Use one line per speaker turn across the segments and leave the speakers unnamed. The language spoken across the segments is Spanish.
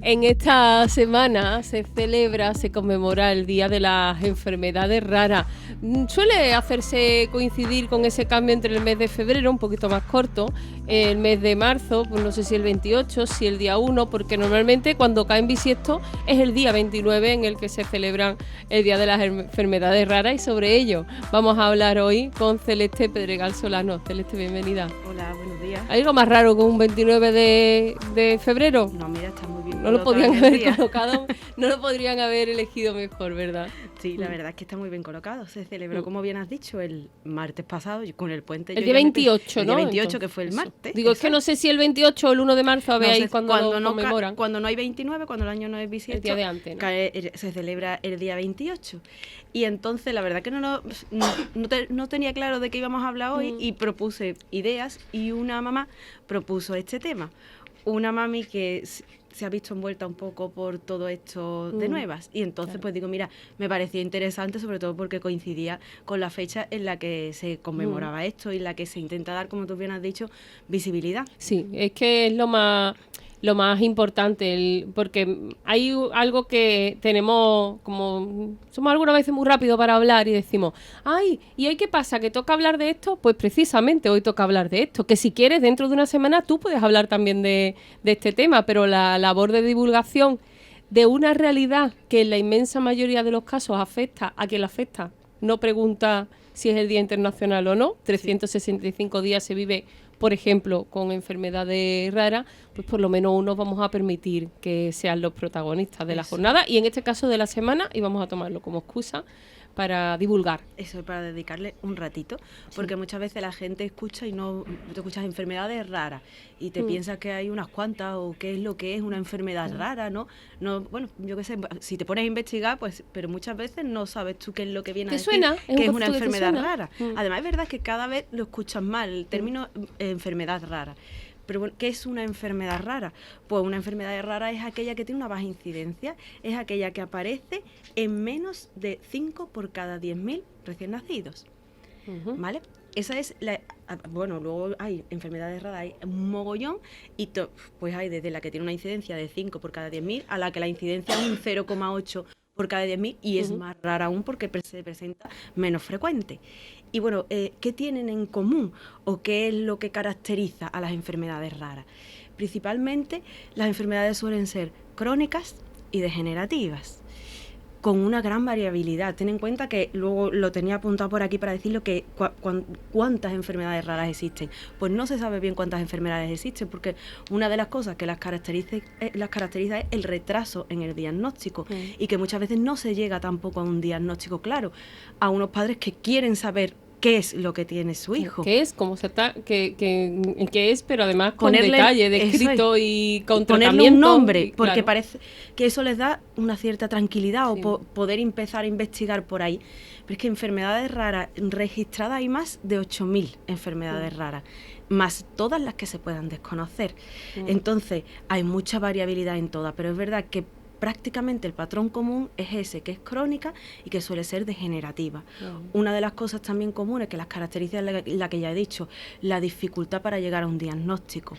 En esta semana se conmemora el Día de las Enfermedades Raras. Suele hacerse coincidir con ese cambio entre el mes de febrero, un poquito más corto, el mes de marzo, pues no sé si el 28, si el día 1, porque normalmente cuando cae en bisiesto es el día 29 en el que se celebran el Día de las Enfermedades Raras, y sobre ello vamos a hablar hoy con Celeste Pedregal Solano. Celeste, bienvenida.
Hola, buenos días.
¿Hay algo más raro con un 29 de febrero?
No, mira, está muy bien.
No lo podrían haber colocado, no lo podrían haber elegido mejor, ¿verdad?
Sí, la verdad es que está muy bien colocado. Se celebró, como bien has dicho, el martes pasado, con el puente.
El día 28, ¿no?
El día 28,
entonces,
que fue el martes.
Digo, es que no sé si el 28 o el 1 de marzo, a ver ahí cuando lo conmemoran.
Cuando no hay 29, cuando el año no es bisiesto,
el día de antes, ¿no?
Se celebra el día 28. Y entonces, la verdad que no tenía claro de qué íbamos a hablar hoy y propuse ideas, y una mamá propuso este tema. Una mami que se ha visto envuelta un poco por todo esto de nuevas, y entonces
claro.
pues digo, mira, me parecía interesante, sobre todo porque coincidía con la fecha en la que se conmemoraba esto y en la que se intenta dar, como tú bien has dicho, visibilidad.
Sí, es que es lo más importante, porque hay algo que tenemos, como somos algunas veces muy rápidos para hablar y decimos, ay, ¿y hoy qué pasa? ¿Que toca hablar de esto? Pues precisamente hoy toca hablar de esto, que si quieres dentro de una semana tú puedes hablar también de este tema, pero la labor de divulgación de una realidad que en la inmensa mayoría de los casos afecta a quien la afecta, no pregunta si es el Día Internacional o no, 365 días se vive, por ejemplo, con enfermedades raras, pues por lo menos unos vamos a permitir que sean los protagonistas de la jornada, y en este caso de la semana, y vamos a tomarlo como excusa para divulgar.
Eso es, para dedicarle un ratito, porque muchas veces la gente escucha y no te escuchas enfermedades raras y te piensas que hay unas cuantas, o qué es lo que es una enfermedad rara, ¿no? Bueno, yo qué sé, si te pones a investigar, pues, pero muchas veces no sabes tú qué es lo que viene a decir que es una enfermedad rara. Además, es verdad que cada vez lo escuchas mal, el término enfermedad rara. Pero bueno, ¿qué es una enfermedad rara? Pues una enfermedad rara es aquella que tiene una baja incidencia, es aquella que aparece en menos de 5 por cada 10.000 recién nacidos, ¿vale? Esa es bueno, luego hay enfermedades raras, hay un mogollón, y pues hay desde la que tiene una incidencia de 5 por cada 10.000 a la que la incidencia es un 0,8 por cada 10.000, y es más rara aún porque se presenta menos frecuente. Y bueno, ¿qué tienen en común o qué es lo que caracteriza a las enfermedades raras? Principalmente las enfermedades suelen ser crónicas y degenerativas, con una gran variabilidad. Ten en cuenta que luego lo tenía apuntado por aquí para decirlo, que cuántas enfermedades raras existen. Pues no se sabe bien cuántas enfermedades existen, porque una de las cosas que las caracteriza es el retraso en el diagnóstico, y que muchas veces no se llega tampoco a un diagnóstico claro, a unos padres que quieren saber qué es lo que tiene su hijo.
¿Qué es? ¿Cómo se está? ¿Qué es? Pero además con detalle, descrito y con tratamiento.
Ponerle un nombre, porque
claro,
parece que eso les da una cierta tranquilidad, o poder empezar a investigar por ahí. Pero es que enfermedades raras registradas, hay más de 8.000 enfermedades raras, más todas las que se puedan desconocer. Entonces, hay mucha variabilidad en todas, pero es verdad que prácticamente el patrón común es ese, que es crónica y que suele ser degenerativa. Una de las cosas también comunes que las caracteriza es la que ya he dicho, la dificultad para llegar a un diagnóstico.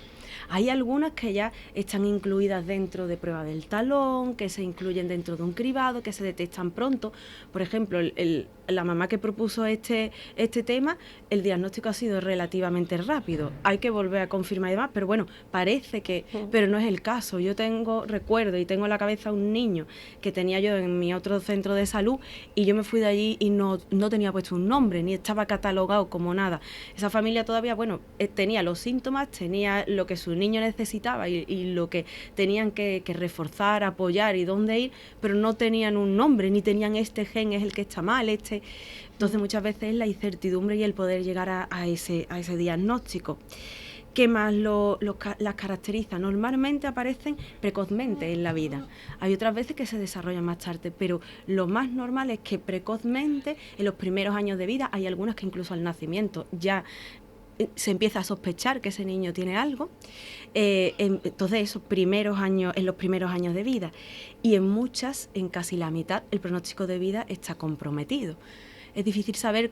Hay algunas que ya están incluidas dentro de prueba del talón, que se incluyen dentro de un cribado, que se detectan pronto. Por ejemplo, la mamá que propuso este tema, el diagnóstico ha sido relativamente rápido. Hay que volver a confirmar y demás, pero bueno, parece que, pero no es el caso. Yo recuerdo y tengo en la cabeza un niño que tenía yo en mi otro centro de salud, y yo me fui de allí y no tenía puesto un nombre, ni estaba catalogado como nada. Esa familia todavía, bueno, tenía los síntomas, tenía lo que su niño necesitaba y lo que tenían que reforzar, apoyar y dónde ir, pero no tenían un nombre, ni tenían este gen es el que está mal, Entonces muchas veces la incertidumbre y el poder llegar a ese diagnóstico. ¿Qué más las caracteriza? Normalmente aparecen precozmente en la vida. Hay otras veces que se desarrollan más tarde, pero lo más normal es que precozmente, en los primeros años de vida, hay algunas que incluso al nacimiento ya se empieza a sospechar que ese niño tiene algo. Entonces esos primeros años, en los primeros años de vida, y en muchas, en casi la mitad, el pronóstico de vida está comprometido. Es difícil saber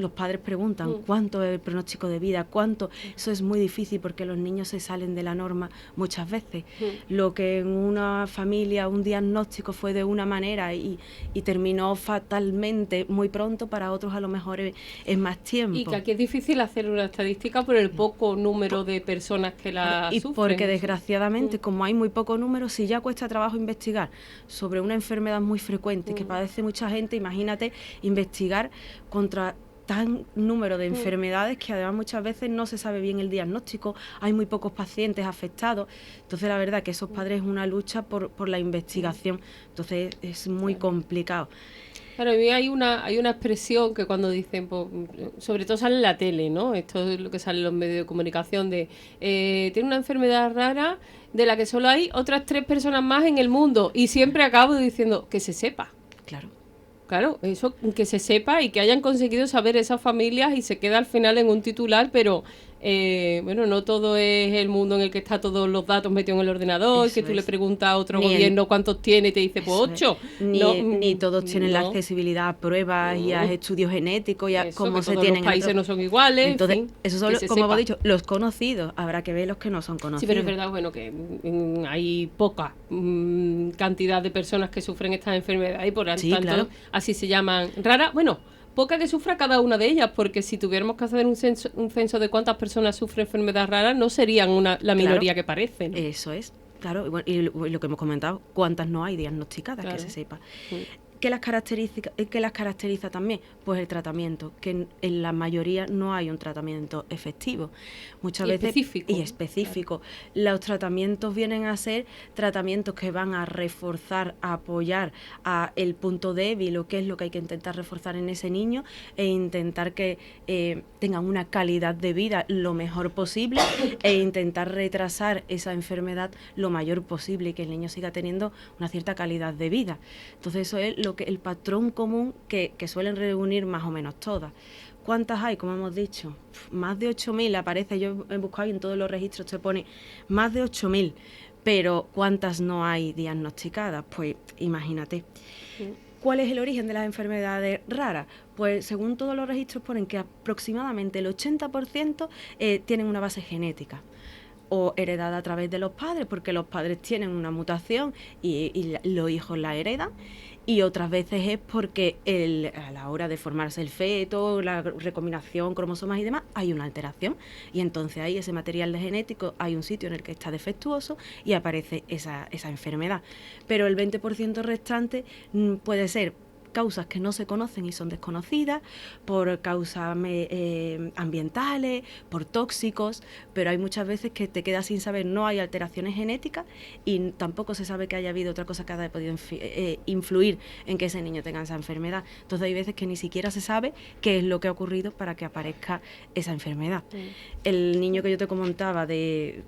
los padres preguntan cuánto es el pronóstico de vida, cuánto. Eso es muy difícil porque los niños se salen de la norma muchas veces. Lo que en una familia un diagnóstico fue de una manera y terminó fatalmente muy pronto, para otros a lo mejor es más tiempo.
Y que aquí es difícil hacer una estadística por el poco número de personas que la
y
sufren.
Porque desgraciadamente, como hay muy poco número, si ya cuesta trabajo investigar sobre una enfermedad muy frecuente que padece mucha gente, imagínate investigar contra tan número de enfermedades que además muchas veces no se sabe bien el diagnóstico, hay muy pocos pacientes afectados. Entonces la verdad que esos padres es una lucha por la investigación, entonces es muy complicado.
Claro, a mí hay una expresión que cuando dicen, pues, sobre todo sale en la tele, ¿no? Esto es lo que sale en los medios de comunicación, de tiene una enfermedad rara de la que solo hay otras 3 personas más en el mundo, y siempre acabo diciendo que se sepa. Claro, eso, que se sepa y que hayan conseguido saber esas familias, y se queda al final en un titular, pero bueno, no todo es el mundo en el que está todos los datos metidos en el ordenador, eso que tú le preguntas a otro gobierno cuántos tiene y te dice, pues 8.
Ni todos tienen la accesibilidad a pruebas y a estudios genéticos y a cómo se tienen.
Los países no son iguales.
Entonces,
en fin,
esos son, como hemos dicho, los conocidos. Habrá que ver los que no son conocidos.
Sí, pero es verdad, bueno, que hay poca cantidad de personas que sufren estas enfermedades y por tanto así se llaman raras. Bueno, poca que sufra cada una de ellas, porque si tuviéramos que hacer un censo de cuántas personas sufren enfermedades raras, no serían la minoría que parece, ¿no?
Eso es, claro. Y lo que hemos comentado, cuántas no hay diagnosticadas, que se sepa. ¿Qué las caracteriza también? Pues el tratamiento, que en la mayoría no hay un tratamiento efectivo. Muchas veces específico. Claro. Los tratamientos vienen a ser tratamientos que van a reforzar, a apoyar a el punto débil, o qué es lo que hay que intentar reforzar en ese niño, e intentar que tengan una calidad de vida lo mejor posible e intentar retrasar esa enfermedad lo mayor posible y que el niño siga teniendo una cierta calidad de vida. Entonces eso es el patrón común que suelen reunir más o menos todas. ¿Cuántas hay? Como hemos dicho, más de 8.000 aparece. Yo he buscado y en todos los registros te pone más de 8.000, pero ¿cuántas no hay diagnosticadas? Pues imagínate. ¿Cuál es el origen de las enfermedades raras? Pues según todos los registros ponen que aproximadamente el 80% tienen una base genética, o heredada a través de los padres, porque los padres tienen una mutación y los hijos la heredan, y otras veces es porque a la hora de formarse el feto, la recombinación, cromosomas y demás, hay una alteración, y entonces ahí ese material genético, hay un sitio en el que está defectuoso y aparece esa enfermedad. Pero el 20% restante puede ser causas que no se conocen y son desconocidas, por causas ambientales, por tóxicos, pero hay muchas veces que te quedas sin saber, no hay alteraciones genéticas y tampoco se sabe que haya habido otra cosa que haya podido influir en que ese niño tenga esa enfermedad. Entonces hay veces que ni siquiera se sabe qué es lo que ha ocurrido para que aparezca esa enfermedad. El niño que yo te comentaba de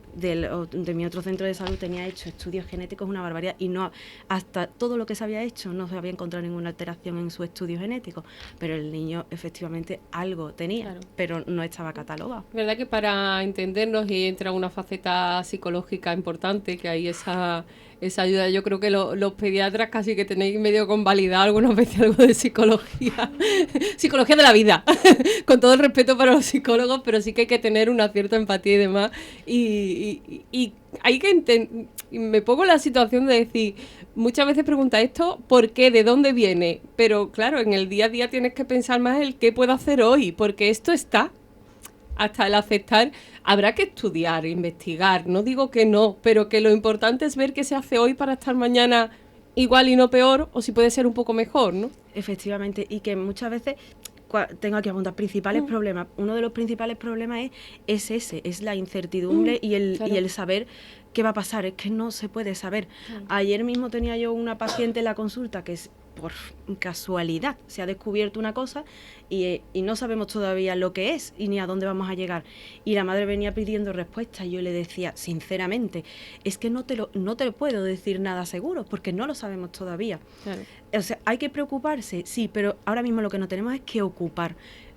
mi otro centro de salud tenía hecho estudios genéticos, una barbaridad, y no, hasta todo lo que se había hecho no se había encontrado ninguna alteración en su estudio genético, pero el niño efectivamente algo tenía, pero no estaba catalogado.
Verdad que para entendernos, y entra una faceta psicológica importante, que hay esa ayuda. Yo creo que los pediatras casi que tenéis medio convalidado algunas veces algo de psicología de la vida, con todo el respeto para los psicólogos, pero sí que hay que tener una cierta empatía y demás, y hay que me pongo en la situación de decir, muchas veces pregunta esto, ¿por qué? ¿De dónde viene? Pero claro, en el día a día tienes que pensar más el qué puedo hacer hoy, porque esto está. Hasta el aceptar, habrá que estudiar, investigar, no digo que no, pero que lo importante es ver qué se hace hoy para estar mañana igual y no peor, o si puede ser un poco mejor, ¿no?
Efectivamente, y que muchas veces tengo aquí apuntar principales problemas. Uno de los principales problemas es la incertidumbre y el saber qué va a pasar. Es que no se puede saber. Ayer mismo tenía yo una paciente en la consulta que por casualidad se ha descubierto una cosa y no sabemos todavía lo que es y ni a dónde vamos a llegar. Y la madre venía pidiendo respuestas y yo le decía, sinceramente, es que no te lo puedo decir nada seguro porque no lo sabemos todavía. O sea, hay que preocuparse, sí, pero ahora mismo lo que no tenemos es que ocupar.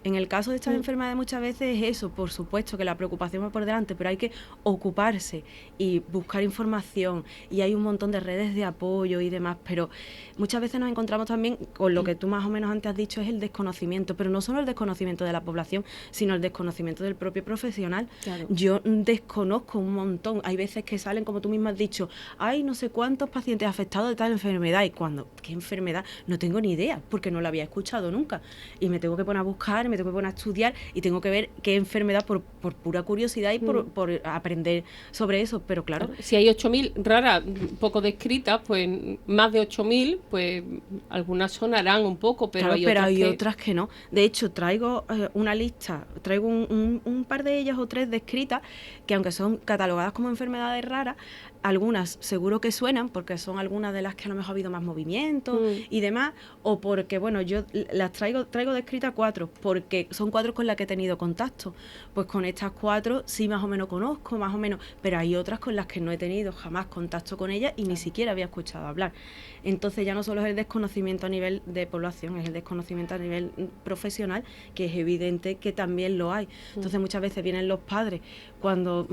En el caso de estas enfermedades muchas veces es eso, por supuesto que la preocupación va por delante, pero hay que ocuparse y buscar información, y hay un montón de redes de apoyo y demás, pero muchas veces nos encontramos también con lo que tú más o menos antes has dicho, es el desconocimiento, pero no solo el desconocimiento de la población, sino el desconocimiento del propio profesional.
Claro.
Yo desconozco un montón, hay veces que salen, como tú misma has dicho, hay no sé cuántos pacientes afectados de tal enfermedad, y cuando, ¿qué enfermedad? No tengo ni idea, porque no la había escuchado nunca, y me tengo que poner a buscar, me tengo que poner a estudiar, y tengo que ver qué enfermedad por pura curiosidad y por aprender sobre eso, pero claro.
Si hay 8.000 raras, poco descritas, pues más de 8.000, pues algunas sonarán un poco, pero
claro,
hay
otras que no. De hecho, traigo una lista, traigo un par de ellas o tres descritas, que aunque son catalogadas como enfermedades raras, algunas seguro que suenan, porque son algunas de las que a lo mejor ha habido más movimiento y demás, o porque, bueno, yo las traigo descritas 4, porque son 4 con las que he tenido contacto. Pues con estas 4 sí más o menos conozco, más o menos, pero hay otras con las que no he tenido jamás contacto con ellas y ni siquiera había escuchado hablar. Entonces ya no solo es el desconocimiento a nivel de población, es el desconocimiento a nivel profesional, que es evidente que también lo hay. Entonces muchas veces vienen los padres cuando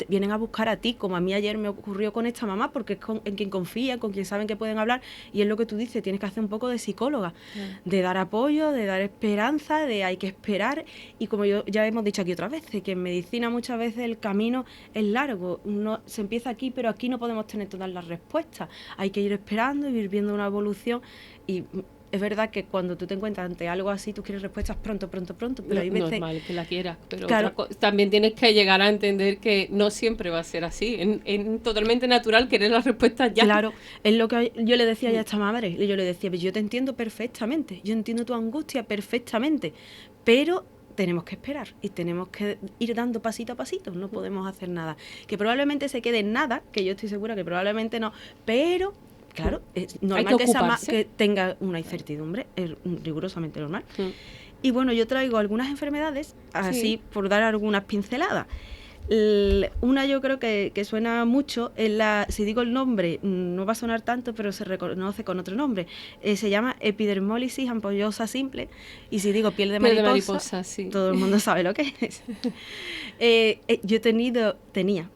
vienen a buscar a ti, como a mí ayer me ocurrió con esta mamá, porque es en quien confían, con quien saben que pueden hablar, y es lo que tú dices, tienes que hacer un poco de psicóloga, de dar apoyo, de dar esperanza, de hay que esperar, y como ya hemos dicho aquí otras veces, que en medicina muchas veces el camino es largo, se empieza aquí, pero aquí no podemos tener todas las respuestas, hay que ir esperando y ir viendo una evolución, y es verdad que cuando tú te encuentras ante algo así, tú quieres respuestas pronto, pero hay veces...
normal que la quieras, pero
claro,
también tienes que llegar a entender que no siempre va a ser así. Es totalmente natural querer las respuestas ya.
Claro, es lo que yo le decía ya a esta madre, yo le decía, yo te entiendo perfectamente, yo entiendo tu angustia perfectamente, pero tenemos que esperar y tenemos que ir dando pasito a pasito, no podemos hacer nada. Que probablemente se quede en nada, que yo estoy segura que probablemente no, pero... Claro, es normal que tenga una incertidumbre, es rigurosamente normal. Y bueno, yo traigo algunas enfermedades, así por dar algunas pinceladas. Una yo creo que suena mucho, si digo el nombre no va a sonar tanto, pero se reconoce con otro nombre. Se llama epidermólisis ampollosa simple, y si digo piel de mariposa, sí. Todo el mundo sabe lo que es. Yo tenía.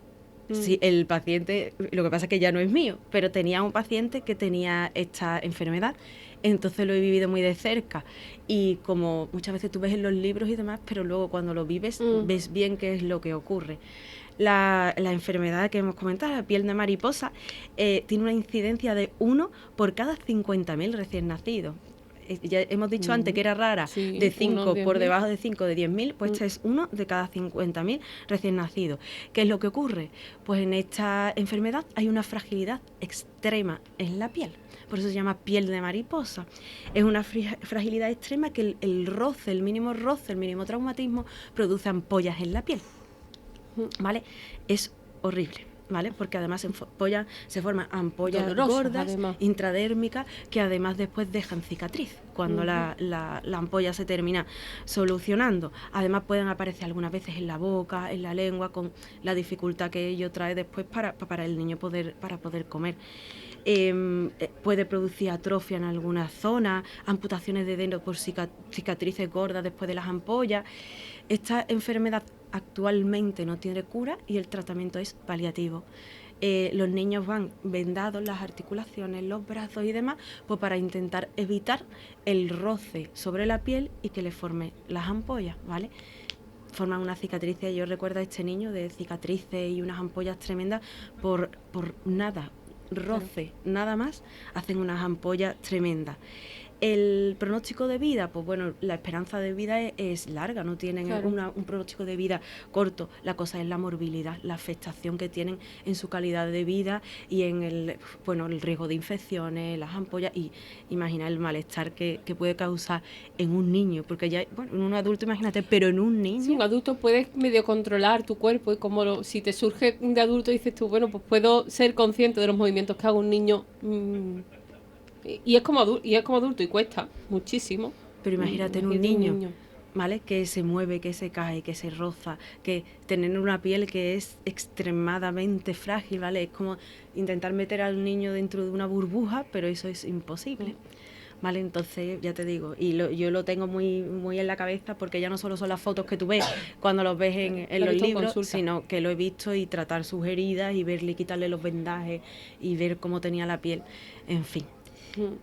Sí, el paciente, lo que pasa es que ya no es mío, pero tenía un paciente que tenía esta enfermedad, entonces lo he vivido muy de cerca, y como muchas veces tú ves en los libros y demás, pero luego cuando lo vives ves bien qué es lo que ocurre. La enfermedad que hemos comentado, la piel de mariposa, tiene una incidencia de 1 por cada 50.000 recién nacidos. Ya hemos dicho antes que era rara, sí, de 5 por debajo de 5 de 10.000, pues esta es 1 de cada 50.000 recién nacidos. ¿Qué es lo que ocurre? Pues en esta enfermedad hay una fragilidad extrema en la piel, por eso se llama piel de mariposa. Es una fragilidad extrema que el roce, el mínimo traumatismo produce ampollas en la piel, ¿vale? Es horrible, ¿vale? Porque además se forman ampollas dolorosas, gordas, además, intradérmicas, que además después dejan cicatriz cuando la ampolla se termina solucionando. Además pueden aparecer algunas veces en la boca, en la lengua, con la dificultad que ello trae después para el niño para poder comer. Puede producir atrofia en algunas zonas, amputaciones de dedos por cicatrices gordas después de las ampollas. Esta enfermedad actualmente no tiene cura y el tratamiento es paliativo. Los niños van vendados las articulaciones, los brazos y demás, pues para intentar evitar el roce sobre la piel y que le forme las ampollas, ¿vale? Forman unas cicatrices. Yo recuerdo a este niño de cicatrices y unas ampollas tremendas por nada, roce, nada más, hacen unas ampollas tremendas. El pronóstico de vida, pues bueno, la esperanza de vida es larga, no tienen un pronóstico de vida corto. La cosa es la morbilidad, la afectación que tienen en su calidad de vida y en el riesgo de infecciones, las ampollas, y imagina el malestar que puede causar en un niño, porque ya, bueno, en un adulto imagínate, pero en un niño...
Sí, un adulto puedes medio controlar tu cuerpo y como si te surge de adulto dices tú, bueno, pues puedo ser consciente de los movimientos que haga un niño... Y es como adulto y cuesta muchísimo.
Pero imagínate en un niño, ¿vale? Que se mueve, que se cae, que se roza, que tener una piel que es extremadamente frágil, ¿vale? Es como intentar meter al niño dentro de una burbuja, pero eso es imposible. ¿vale? Entonces, ya te digo, yo lo tengo muy, muy en la cabeza porque ya no solo son las fotos que tú ves cuando los ves en los libros, sino que lo he visto y tratar sus heridas y verle, quitarle los vendajes y ver cómo tenía la piel, en fin.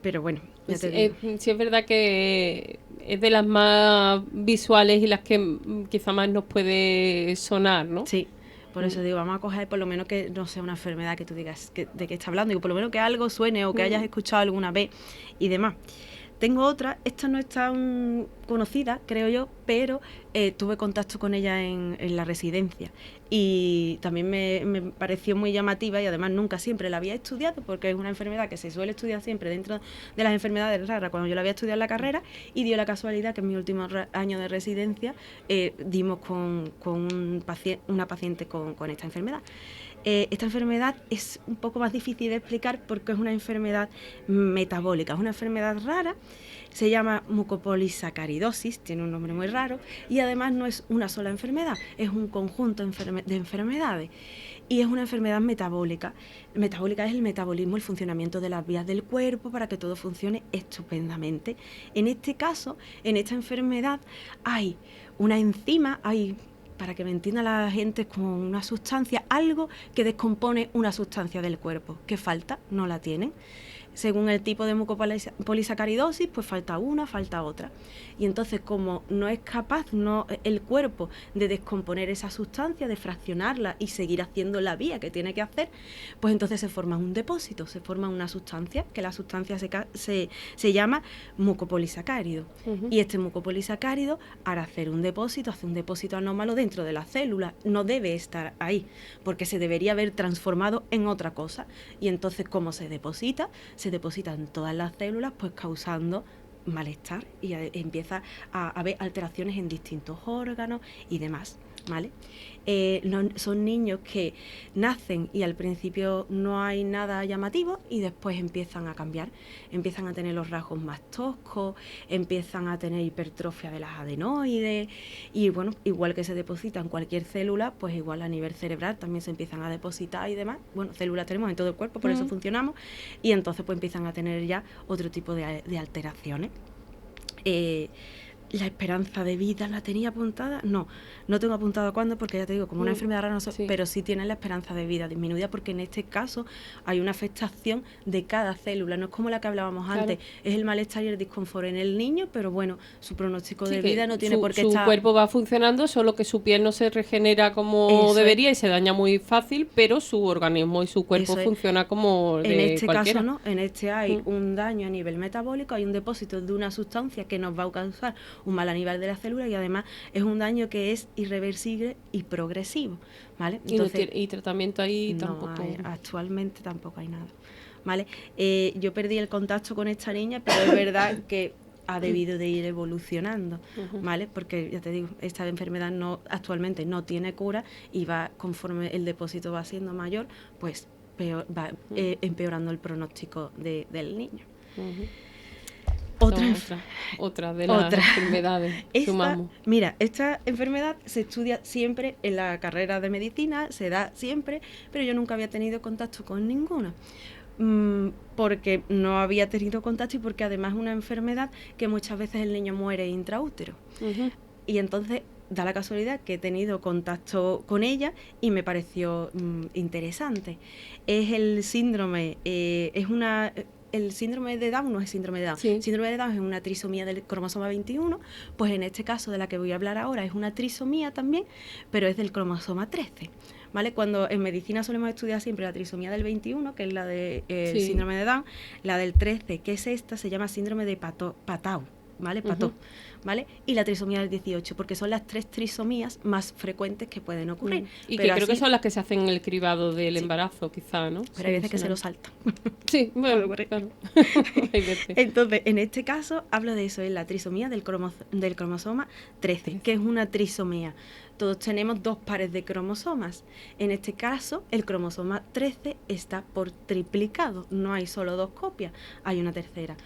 Pero bueno, ya te digo.
Sí, es verdad que es de las más visuales y las que quizá más nos puede sonar, ¿no?
Sí. Por eso digo, vamos a coger por lo menos que no sea una enfermedad que tú digas de qué está hablando. Digo, por lo menos que algo suene o que hayas escuchado alguna vez y demás. Tengo otra, esta no es tan conocida, creo yo, pero tuve contacto con ella en la residencia y también me pareció muy llamativa y además nunca siempre la había estudiado porque es una enfermedad que se suele estudiar siempre dentro de las enfermedades raras cuando yo la había estudiado en la carrera y dio la casualidad que en mi último año de residencia dimos con una paciente con esta enfermedad. Esta enfermedad es un poco más difícil de explicar porque es una enfermedad metabólica, es una enfermedad rara, se llama mucopolisacaridosis, tiene un nombre muy raro y además no es una sola enfermedad, es un conjunto de enfermedades y es una enfermedad metabólica. Metabólica es el metabolismo, el funcionamiento de las vías del cuerpo para que todo funcione estupendamente. En este caso, en esta enfermedad hay una enzima, para que me entienda la gente, como una sustancia, algo que descompone una sustancia del cuerpo. ¿Qué falta? No la tienen. Según el tipo de mucopolisacaridosis, pues falta una, falta otra. Y entonces, como no es capaz el cuerpo de descomponer esa sustancia, de fraccionarla y seguir haciendo la vía que tiene que hacer, pues entonces se forma un depósito, se forma una sustancia, que la sustancia se llama mucopolisacárido. Y este mucopolisacárido, al hacer un depósito, hace un depósito anómalo dentro de la célula. No debe estar ahí, porque se debería haber transformado en otra cosa. Y entonces, como se deposita en todas las células, pues causando malestar y empieza a haber alteraciones en distintos órganos y demás, ¿vale? Son niños que nacen y al principio no hay nada llamativo y después empiezan a cambiar, empiezan a tener los rasgos más toscos, empiezan a tener hipertrofia de las adenoides y bueno, igual que se deposita en cualquier célula, pues igual a nivel cerebral también se empiezan a depositar y demás. Bueno, células tenemos en todo el cuerpo, por eso funcionamos y entonces pues empiezan a tener ya otro tipo de alteraciones. La esperanza de vida la tenía apuntada, no tengo apuntado cuándo porque ya te digo, como una enfermedad rara no sé, sí. Pero sí tiene la esperanza de vida disminuida porque en este caso hay una afectación de cada célula, no es como la que hablábamos antes, es el malestar y el disconfort en el niño, pero bueno, su pronóstico de vida no tiene por qué estar...
Su cuerpo va funcionando, solo que su piel no se regenera como debería y se daña muy fácil, pero su organismo y su cuerpo funciona como
en este
cualquiera.
caso no, en este hay un daño a nivel metabólico, hay un depósito de una sustancia que nos va a causar un mal a nivel de la célula y además es un daño que es irreversible y progresivo, ¿vale?
Entonces, y tratamiento ahí tampoco.
Actualmente tampoco hay nada, ¿vale? Yo perdí el contacto con esta niña, pero es verdad que ha debido de ir evolucionando, ¿vale? Porque ya te digo, esta enfermedad actualmente no tiene cura y va conforme el depósito va siendo mayor, pues va empeorando el pronóstico del niño.
Otra de las enfermedades.
Mira, esta enfermedad se estudia siempre en la carrera de medicina, se da siempre, pero yo nunca había tenido contacto con ninguna. Porque no había tenido contacto y porque además es una enfermedad que muchas veces el niño muere intraútero. Y entonces da la casualidad que he tenido contacto con ella y me pareció interesante. Es el síndrome, el síndrome de Down no es síndrome de Down. Sí. El síndrome de Down es una trisomía del cromosoma 21, pues en este caso de la que voy a hablar ahora es una trisomía también, pero es del cromosoma 13. ¿Vale? Cuando en medicina solemos estudiar siempre la trisomía del 21, que es la del síndrome de Down, la del 13, que es esta, se llama síndrome de Patau, ¿vale? Patau, ¿vale? Y la trisomía del 18, porque son las 3 trisomías más frecuentes que pueden ocurrir.
Y pero que creo que son las que se hacen en el cribado del embarazo, quizá, ¿no?
Pero hay veces que se lo saltan.
Sí, bueno, claro.
Entonces, en este caso, hablo de eso, es la trisomía del cromosoma 13, que es una trisomía. Todos tenemos 2 pares de cromosomas. En este caso, el cromosoma 13 está por triplicado. No hay solo 2 copias, hay una tercera.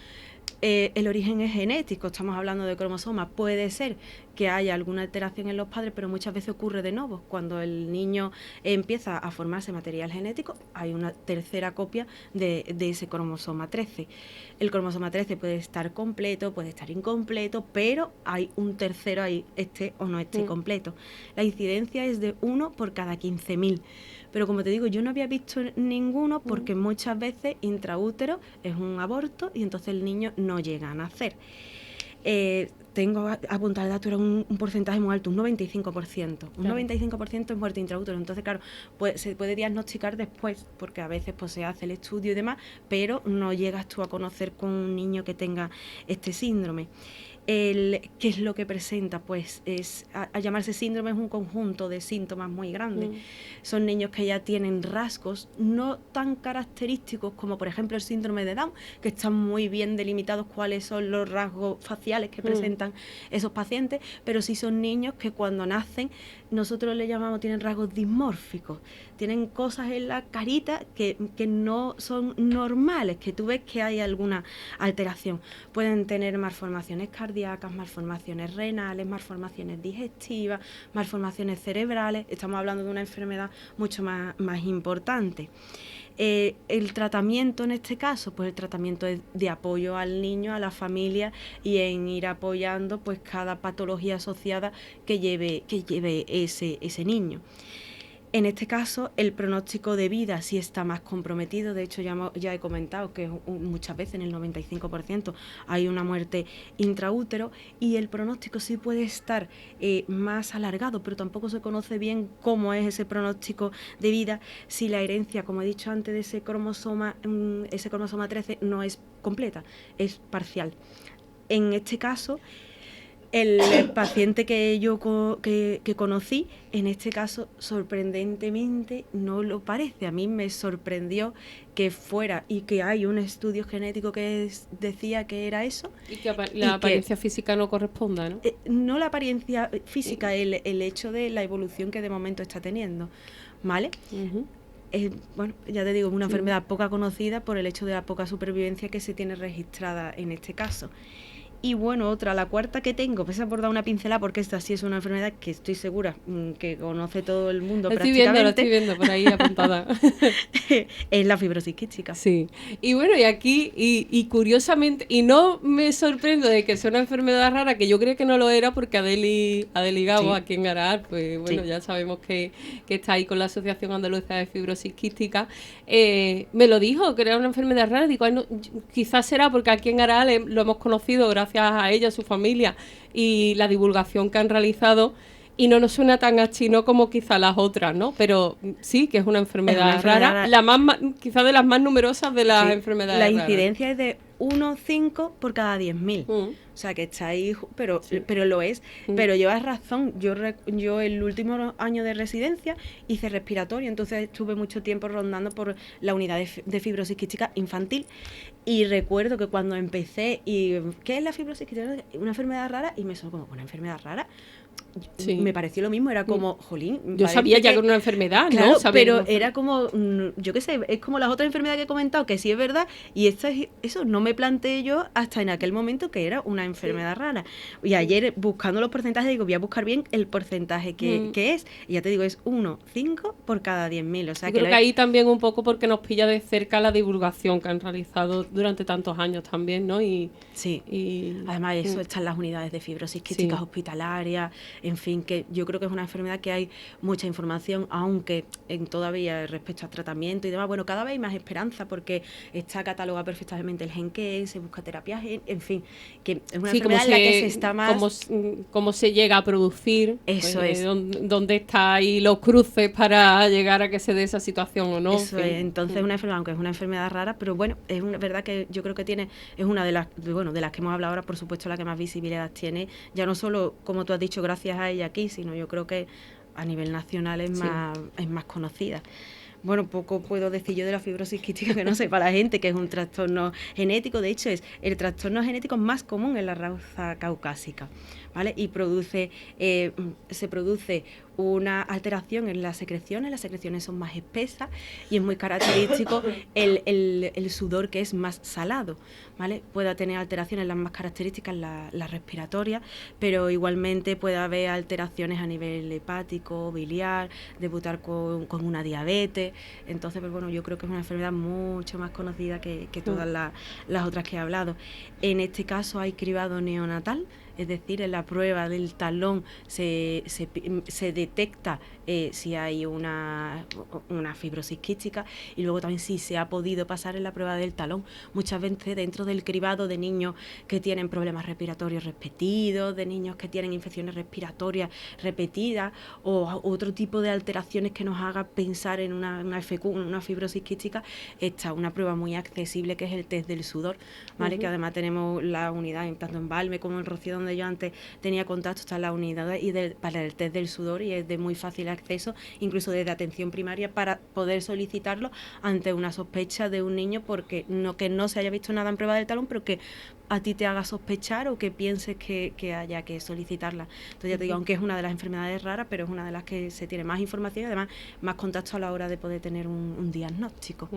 El origen es genético, estamos hablando de cromosomas. Puede ser que haya alguna alteración en los padres, pero muchas veces ocurre de nuevo. Cuando el niño empieza a formarse material genético, hay una tercera copia de ese cromosoma 13. El cromosoma 13 puede estar completo, puede estar incompleto, pero hay un tercero ahí, esté o no esté completo. La incidencia es de 1 por cada 15.000. Pero como te digo, yo no había visto ninguno porque muchas veces intraútero es un aborto y entonces el niño no llega a nacer. Tengo apuntado el dato, era un porcentaje muy alto, un 95%. Un 95% es muerte intraútero. Entonces, claro, pues, se puede diagnosticar después, porque a veces pues, se hace el estudio y demás, pero no llegas tú a conocer con un niño que tenga este síndrome. ¿Qué es lo que presenta? Pues a llamarse síndrome es un conjunto de síntomas muy grandes. Son niños que ya tienen rasgos no tan característicos como por ejemplo el síndrome de Down, que están muy bien delimitados cuáles son los rasgos faciales que presentan esos pacientes, pero sí son niños que cuando nacen nosotros le llamamos, tienen rasgos dismórficos, tienen cosas en la carita que no son normales, que tú ves que hay alguna alteración. Pueden tener malformaciones cardíacas, malformaciones renales, malformaciones digestivas, malformaciones cerebrales. Estamos hablando de una enfermedad mucho más importante. El tratamiento en este caso, pues el tratamiento es de apoyo al niño, a la familia y en ir apoyando pues cada patología asociada que lleve ese niño. En este caso, el pronóstico de vida sí está más comprometido. De hecho, ya he comentado que muchas veces, en el 95%, hay una muerte intraútero y el pronóstico sí puede estar más alargado, pero tampoco se conoce bien cómo es ese pronóstico de vida si la herencia, como he dicho antes, de ese cromosoma 13 no es completa, es parcial. En este caso, el paciente que yo que conocí, en este caso, sorprendentemente no lo parece. A mí me sorprendió que fuera y que hay un estudio genético que decía que era eso.
Y que la apariencia física no corresponda, ¿no?
No la apariencia física, el hecho de la evolución que de momento está teniendo, ¿vale? Bueno, ya te digo, una enfermedad poca conocida por el hecho de la poca supervivencia que se tiene registrada en este caso. Y bueno, la cuarta que tengo, pese a por dar una pincelada, porque esta sí es una enfermedad que estoy segura que conoce todo el mundo prácticamente.
Lo estoy viendo por ahí apuntada.
Es la fibrosis quística.
Sí. Y bueno, y aquí, y curiosamente, y no me sorprendo de que sea una enfermedad rara, que yo creo que no lo era, porque Adeli Gabo, aquí en Garaal, pues bueno, ya sabemos que está ahí con la Asociación Andaluza de Fibrosis Quística, me lo dijo, que era una enfermedad rara. Digo, no, quizás será porque aquí en Garaal lo hemos conocido gracias a ella, a su familia y la divulgación que han realizado, y no nos suena tan a chino como quizá las otras, ¿no? Pero sí, que es una enfermedad rara, quizá de las más numerosas de las enfermedades raras.
La incidencia es de 1,5 por cada 10.000. O sea, que está ahí, pero lo es. Pero llevas razón. Yo el último año de residencia hice respiratorio, entonces estuve mucho tiempo rondando por la unidad de fibrosis quística infantil. Y recuerdo que cuando empecé, ¿qué es la fibrosis quística? Una enfermedad rara, y me sonó como, ¿una enfermedad rara? Me pareció lo mismo, era como, jolín.
Yo sabía ya que era una enfermedad,
claro,
¿no?
Pero era como, yo qué sé, es como las otras enfermedades que he comentado, que sí es verdad, y eso no me planteé yo hasta en aquel momento que era una enfermedad rara. Y ayer, buscando los porcentajes, digo, voy a buscar bien el porcentaje que es, y ya te digo, es 1,5 por cada 10.000. O sea,
yo creo que ahí también un poco porque nos pilla de cerca la divulgación que han realizado durante tantos años también, ¿no?
Además eso están las unidades de fibrosis quísticas hospitalarias, en fin, que yo creo que es una enfermedad que hay mucha información, aunque todavía respecto al tratamiento y demás, bueno, cada vez hay más esperanza porque está catalogada perfectamente el gen que es, se busca terapia gen, en fin, que es una enfermedad en la que se está más...
Cómo se llega a producir,
eso
pues,
es.
Dónde está ahí los cruces para llegar a que se dé esa situación o no.
Eso es, entonces es una enfermedad, aunque es una enfermedad rara, pero bueno, es verdad que yo creo que es una de las que hemos hablado ahora, por supuesto la que más visibilidad tiene, ya no solo, como tú has dicho, gracias a ella aquí, sino yo creo que a nivel nacional es más conocida. Bueno, poco puedo decir yo de la fibrosis quística que no sepa la gente, que es un trastorno genético. De hecho, es el trastorno genético más común en la raza caucásica, ¿vale? Y se produce una alteración en las secreciones son más espesas y es muy característico el sudor que es más salado, ¿vale? Puede tener alteraciones las más características, las respiratorias, pero igualmente puede haber alteraciones a nivel hepático, biliar, debutar con una diabetes. Entonces, pues bueno, yo creo que es una enfermedad mucho más conocida que todas las otras que he hablado. En este caso hay cribado neonatal, es decir, en la prueba del talón se detecta si hay una fibrosis quística, y luego también si se ha podido pasar en la prueba del talón. Muchas veces dentro del cribado de niños que tienen problemas respiratorios repetidos, de niños que tienen infecciones respiratorias repetidas o otro tipo de alteraciones que nos haga pensar en una fibrosis quística, está una prueba muy accesible que es el test del sudor, ¿vale? Que además tenemos la unidad tanto en Valme como en Rocío, donde yo antes tenía contacto, está la unidad para el test del sudor, y es de muy fácil acceso, incluso desde atención primaria, para poder solicitarlo ante una sospecha de un niño, porque que no se haya visto nada en prueba del talón, pero que a ti te haga sospechar o que pienses que haya que solicitarla. Entonces ya te digo, aunque es una de las enfermedades raras, pero es una de las que se tiene más información y además más contacto a la hora de poder tener un diagnóstico.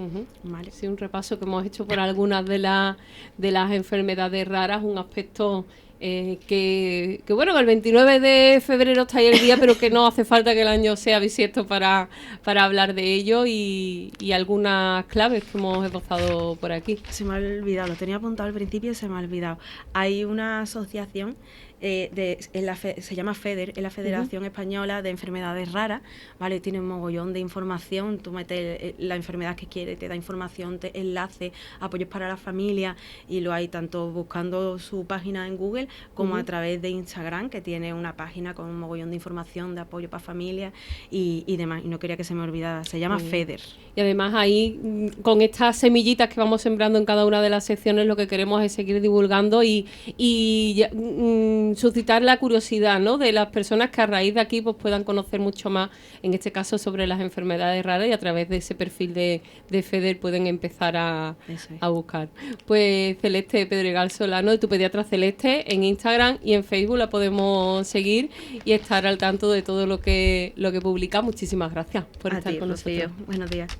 ¿Vale?
Sí, un repaso que hemos hecho por algunas de las enfermedades raras, un aspecto que bueno, que el 29 de febrero está ahí el día, pero que no hace falta que el año sea bisiesto para hablar de ello, y algunas claves que hemos esbozado por aquí.
Se me ha olvidado, lo tenía apuntado al principio y se me ha olvidado. Hay una asociación se llama FEDER, es la Federación Española de Enfermedades Raras, ¿vale? Tiene un mogollón de información, tú metes la enfermedad que quieres, te da información, te enlace, apoyos para la familia, y lo hay tanto buscando su página en Google como a través de Instagram, que tiene una página con un mogollón de información de apoyo para familias y demás, y no quería que se me olvidara, se llama FEDER.
Y además ahí, con estas semillitas que vamos sembrando en cada una de las secciones, lo que queremos es seguir divulgando y suscitar la curiosidad, ¿no?, de las personas que a raíz de aquí pues puedan conocer mucho más, en este caso sobre las enfermedades raras, y a través de ese perfil de FEDER pueden empezar a buscar. Pues Celeste Pedregal Solano, de Tu Pediatra Celeste, en Instagram y en Facebook la podemos seguir y estar al tanto de todo lo que publica. Muchísimas gracias por estar con nosotros.
Buenos días.